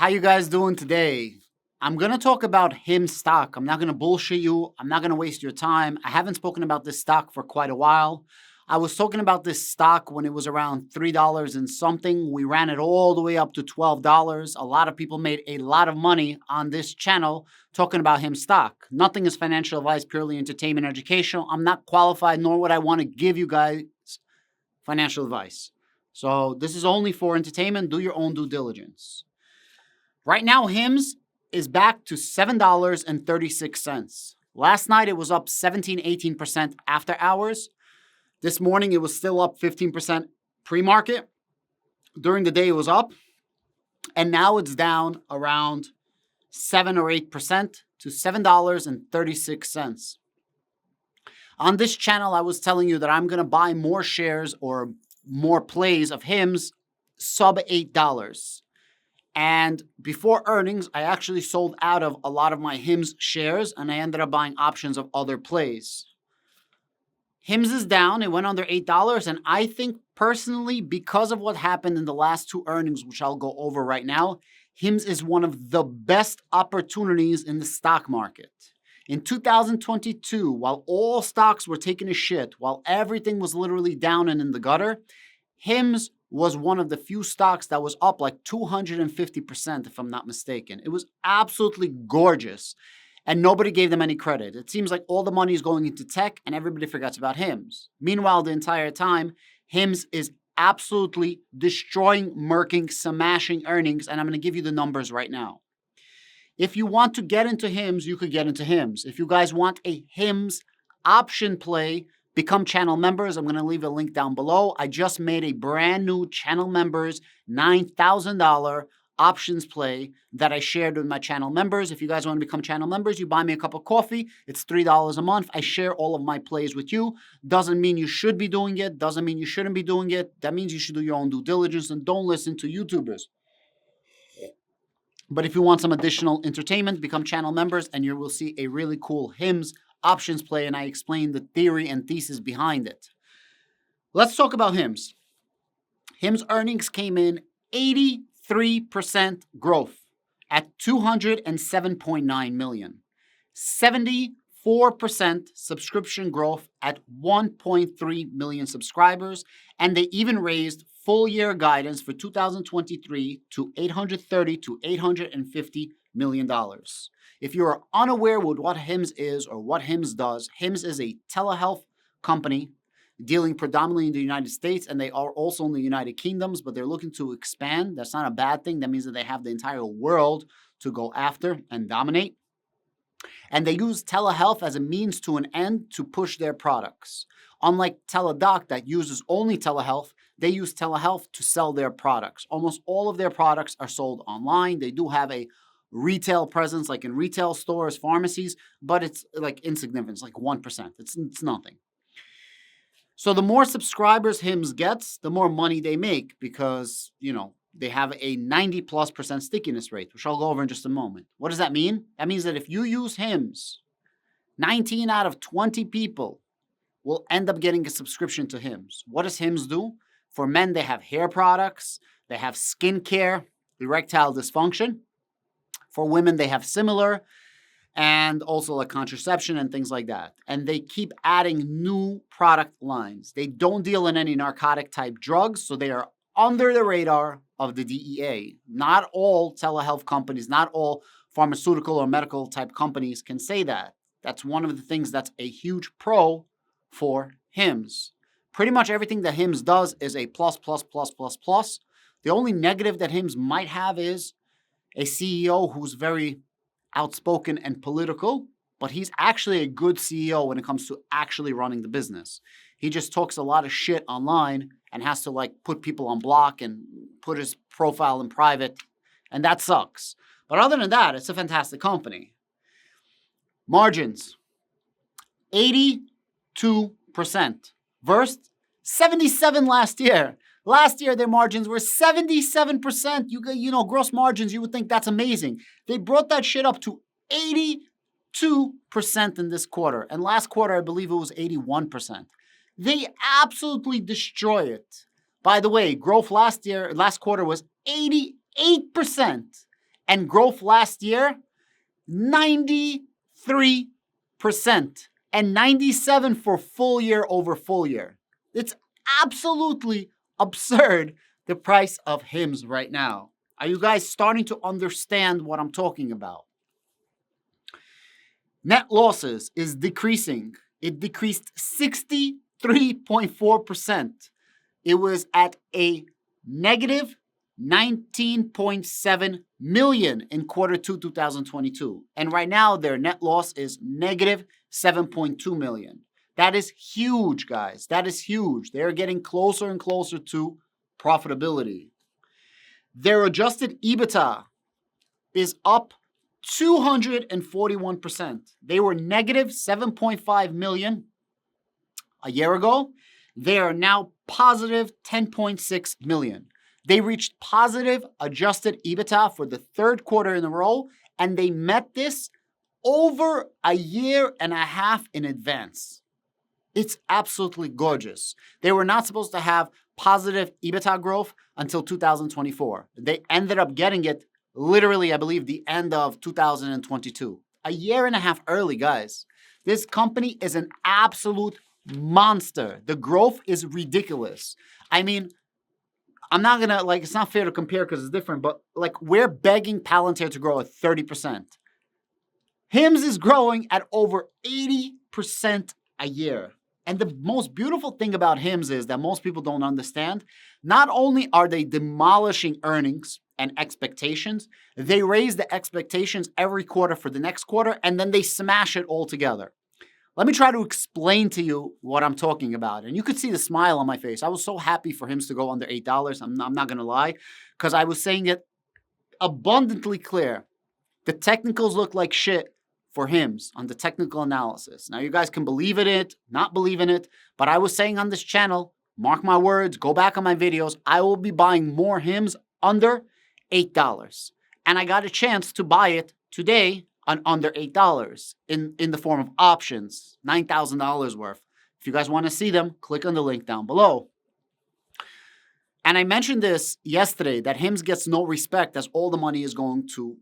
How you guys doing today? I'm going to talk about HIMS stock. I'm not going to bullshit you. I'm not going to waste your time. I haven't spoken about this stock for quite a while. I was talking about this stock when it was around $3 and something. We ran it all the way up to $12. A lot of people made a lot of money on this channel talking about HIMS stock. Nothing is financial advice, purely entertainment, educational. I'm not qualified, nor would I want to give you guys financial advice. So this is only for entertainment. Do your own due diligence. Right now, HIMS is back to $7.36. Last night, it was up 18% after hours. This morning, it was still up 15% pre-market. During the day, it was up. And now it's down around 7 or 8% to $7.36. On this channel, I was telling you that I'm going to buy more shares or more plays of HIMS sub $8. And before earnings, I actually sold out of a lot of my HIMS shares, and I ended up buying options of other plays. HIMS is down. It went under $8, and I think personally, because of what happened in the last two earnings, which I'll go over right now, HIMS is one of the best opportunities in the stock market. In 2022, while all stocks were taking a shit, while everything was literally down and in the gutter, HIMS was one of the few stocks that was up like 250%, if I'm not mistaken. It was absolutely gorgeous, and nobody gave them any credit. It seems like all the money is going into tech, and everybody forgets about HIMS. Meanwhile, the entire time, HIMS is absolutely destroying, murking, smashing earnings, and I'm going to give you the numbers right now. If you want to get into HIMS, you could get into HIMS. If you guys want a HIMS option play, become channel members. I'm going to leave a link down below. I just made a brand new channel members $9,000 options play that I shared with my channel members. If you guys want to become channel members, you buy me a cup of coffee. It's $3 a month. I share all of my plays with you. Doesn't mean you should be doing it. Doesn't mean you shouldn't be doing it. That means you should do your own due diligence and don't listen to YouTubers. But if you want some additional entertainment, become channel members and you will see a really cool HIMS options play, and I explained the theory and thesis behind it. Let's talk about HIMS. HIMS earnings came in 83% growth at $207.9 million. 74% subscription growth at 1.3 million subscribers, and they even raised full year guidance for 2023 to $830 to $850 million. If you are unaware with what HIMS is or what HIMS does, HIMS is a telehealth company dealing predominantly in the United States, and they are also in the United Kingdoms, but they're looking to expand. That's not a bad thing. That means that they have the entire world to go after and dominate. And they use telehealth as a means to an end to push their products. Unlike Teladoc that uses only telehealth, they use telehealth to sell their products. Almost all of their products are sold online. They do have a retail presence, like in retail stores, pharmacies, but it's like insignificant. It's like 1%. It's nothing. So the more subscribers HIMS gets, the more money they make because, they have a 90+% stickiness rate, which I'll go over in just a moment. What does that mean? That means that if you use HIMS, 19 out of 20 people will end up getting a subscription to HIMS. What does HIMS do? For men, they have hair products, they have skincare, erectile dysfunction. For women, they have similar, and also like contraception and things like that. And they keep adding new product lines. They don't deal in any narcotic type drugs, so they are under the radar of the DEA. Not all telehealth companies, not all pharmaceutical or medical type companies can say that. That's one of the things that's a huge pro for HIMS. Pretty much everything that HIMS does is a plus, plus, plus, plus, plus. The only negative that HIMS might have is a CEO who's very outspoken and political, but he's actually a good CEO when it comes to actually running the business. He just talks a lot of shit online and has to put people on block and put his profile in private, and that sucks. But other than that, it's a fantastic company. Margins, 82% versus 77% last year. Last year, their margins were 77%. Gross margins, you would think that's amazing. They brought that shit up to 82% in this quarter. And last quarter, I believe it was 81%. They absolutely destroy it. By the way, growth last quarter was 88%. And growth last year, 93%. And 97 for full year over full year. It's absolutely absurd, the price of HIMS right now. Are you guys starting to understand what I'm talking about? Net losses is decreasing. It decreased 63.4%. It was at a negative 19.7 million in quarter 2, 2022. And right now, their net loss is negative 7.2 million. That is huge, guys. That is huge. They're getting closer and closer to profitability. Their adjusted EBITDA is up 241%. They were negative 7.5 million a year ago. They are now positive 10.6 million. They reached positive adjusted EBITDA for the third quarter in a row, and they met this over a year and a half in advance. It's absolutely gorgeous. They were not supposed to have positive EBITDA growth until 2024. They ended up getting it literally, I believe, the end of 2022. A year and a half early, guys. This company is an absolute monster. The growth is ridiculous. I mean, I'm not gonna, it's not fair to compare because it's different, but we're begging Palantir to grow at 30%. HIMS is growing at over 80% a year. And the most beautiful thing about HIMS is that most people don't understand. Not only are they demolishing earnings and expectations, they raise the expectations every quarter for the next quarter, and then they smash it all together. Let me try to explain to you what I'm talking about. And you could see the smile on my face. I was so happy for HIMS to go under $8. I'm not going to lie, because I was saying it abundantly clear. The technicals look like shit for HIMS on the technical analysis. Now, you guys can believe in it, not believe in it, but I was saying on this channel, mark my words, go back on my videos, I will be buying more HIMS under $8. And I got a chance to buy it today on under $8 in the form of options, $9,000 worth. If you guys want to see them, click on the link down below. And I mentioned this yesterday, that HIMS gets no respect as all the money is going to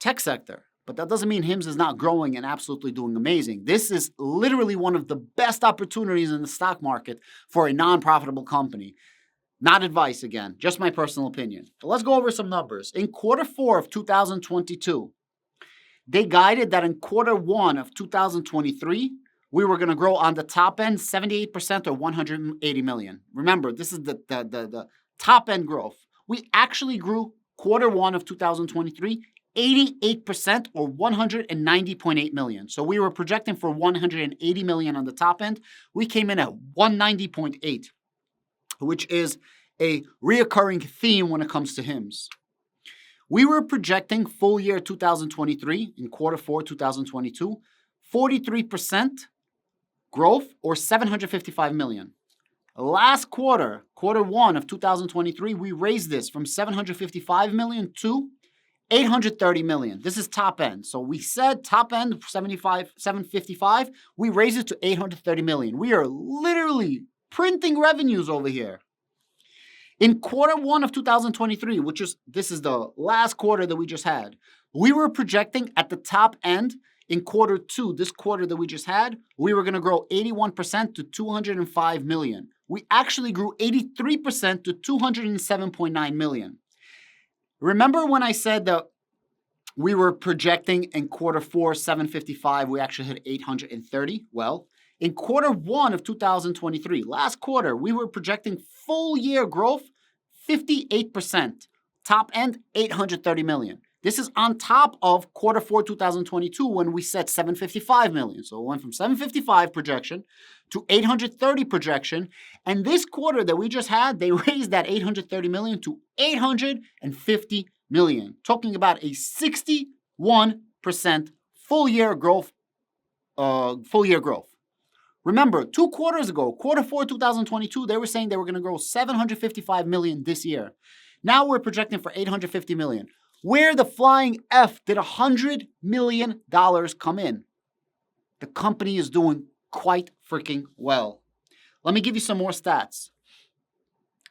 tech sector. But that doesn't mean HIMS is not growing and absolutely doing amazing. This is literally one of the best opportunities in the stock market for a non-profitable company. Not advice again, just my personal opinion. But let's go over some numbers. In quarter 4 of 2022, they guided that in quarter 1 of 2023, we were going to grow on the top end 78% or 180 million. Remember, this is the top end growth. We actually grew quarter 1 of 2023 88% or 190.8 million. So we were projecting for 180 million on the top end. We came in at 190.8, which is a reoccurring theme when it comes to HIMS. We were projecting full year 2023 in quarter 4 2022, 43% growth or 755 million. Last quarter, quarter 1 of 2023, we raised this from 755 million to 830 million. This is top end. So we said top end 755. We raised it to 830 million. We are literally printing revenues over here. In quarter 1 of 2023, this is the last quarter that we just had, we were projecting at the top end in quarter 2, this quarter that we just had, we were going to grow 81% to 205 million. We actually grew 83% to 207.9 million. Remember when I said that we were projecting in quarter 4, 755, we actually hit 830? Well, in quarter 1 of 2023, last quarter, we were projecting full year growth, 58%. Top end, 830 million. This is on top of quarter 4, 2022, when we said 755 million. So it went from 755 projection to 830 projection. And this quarter that we just had, they raised that 830 million to 850 million. Talking about a 61% full year growth. Remember, 2 quarters ago, quarter 4, 2022, they were saying they were going to grow 755 million this year. Now we're projecting for 850 million. Where the flying F did $100 million come in? The company is doing quite freaking well. Let me give you some more stats.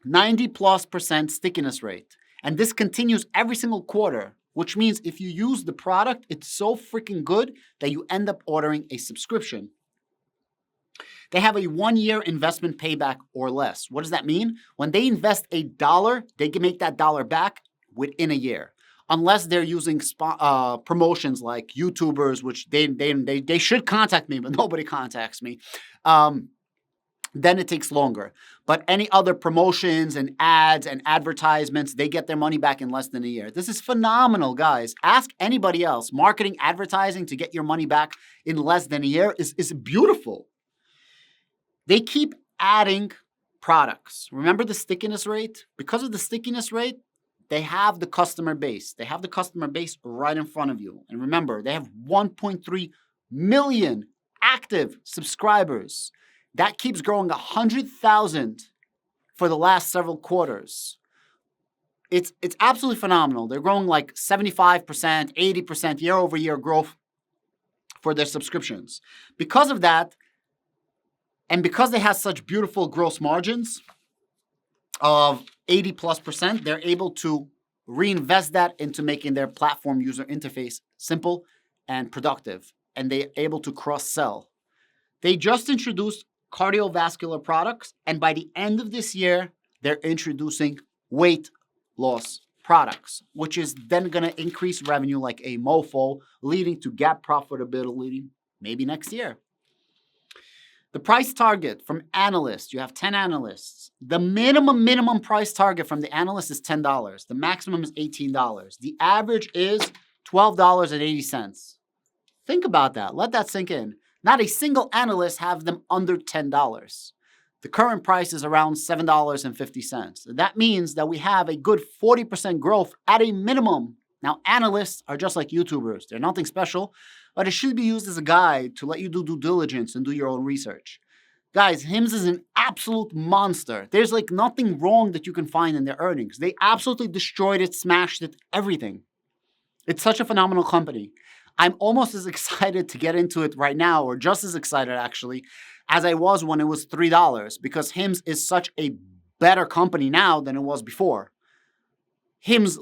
90+% stickiness rate. And this continues every single quarter. which means if you use the product, it's so freaking good that you end up ordering a subscription. They have a 1-year investment payback or less. What does that mean? When they invest $1, they can make that dollar back within a year. Unless they're using promotions like YouTubers, which they should contact me, but nobody contacts me. Then it takes longer. But any other promotions and ads and advertisements, they get their money back in less than a year. This is phenomenal, guys. Ask anybody else. Marketing, advertising to get your money back in less than a year is beautiful. They keep adding products. Remember the stickiness rate? Because of the stickiness rate, they have the customer base. They have the customer base right in front of you. And remember, they have 1.3 million active subscribers. That keeps growing 100,000 for the last several quarters. It's absolutely phenomenal. They're growing like 75%, 80% year over year growth for their subscriptions. Because of that, and because they have such beautiful gross margins of 80+%, they're able to reinvest that into making their platform user interface simple and productive. And they're able to cross-sell. They just introduced cardiovascular products, and by the end of this year, they're introducing weight loss products, which is then going to increase revenue like a mofo, leading to GAAP profitability maybe next year. The price target from analysts, you have 10 analysts. The minimum price target from the analyst is $10. The maximum is $18. The average is $12.80. Think about that. Let that sink in. Not a single analyst have them under $10. The current price is around $7.50. That means that we have a good 40% growth at a minimum. Now, analysts are just like YouTubers. They're nothing special, but it should be used as a guide to let you do due diligence and do your own research. Guys, HIMS is an absolute monster. There's like nothing wrong that you can find in their earnings. They absolutely destroyed it, smashed it, everything. It's such a phenomenal company. I'm almost as excited to get into it right now, or just as excited actually, as I was when it was $3, because HIMS is such a better company now than it was before. HIMS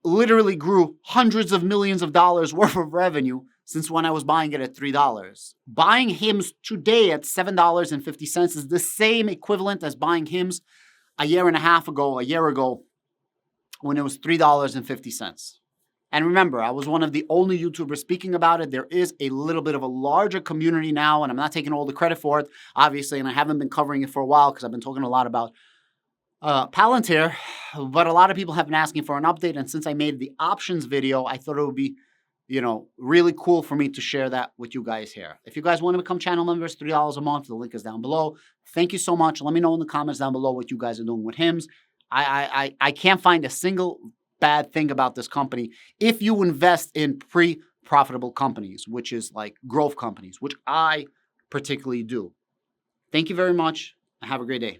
literally grew hundreds of millions of dollars worth of revenue since when I was buying it at $3. Buying HIMS today at $7.50 is the same equivalent as buying HIMS a year ago, when it was $3.50. And remember, I was one of the only YouTubers speaking about it. There is a little bit of a larger community now, and I'm not taking all the credit for it, obviously, and I haven't been covering it for a while because I've been talking a lot about PALANTIR, but a lot of people have been asking for an update, and since I made the options video, I thought it would be, really cool for me to share that with you guys here. If you guys want to become channel members, $3 a month, the link is down below. Thank you so much. Let me know in the comments down below what you guys are doing with HIMS. I can't find a single bad thing about this company if you invest in pre-profitable companies, which is like growth companies, which I particularly do. Thank you very much. Have a great day.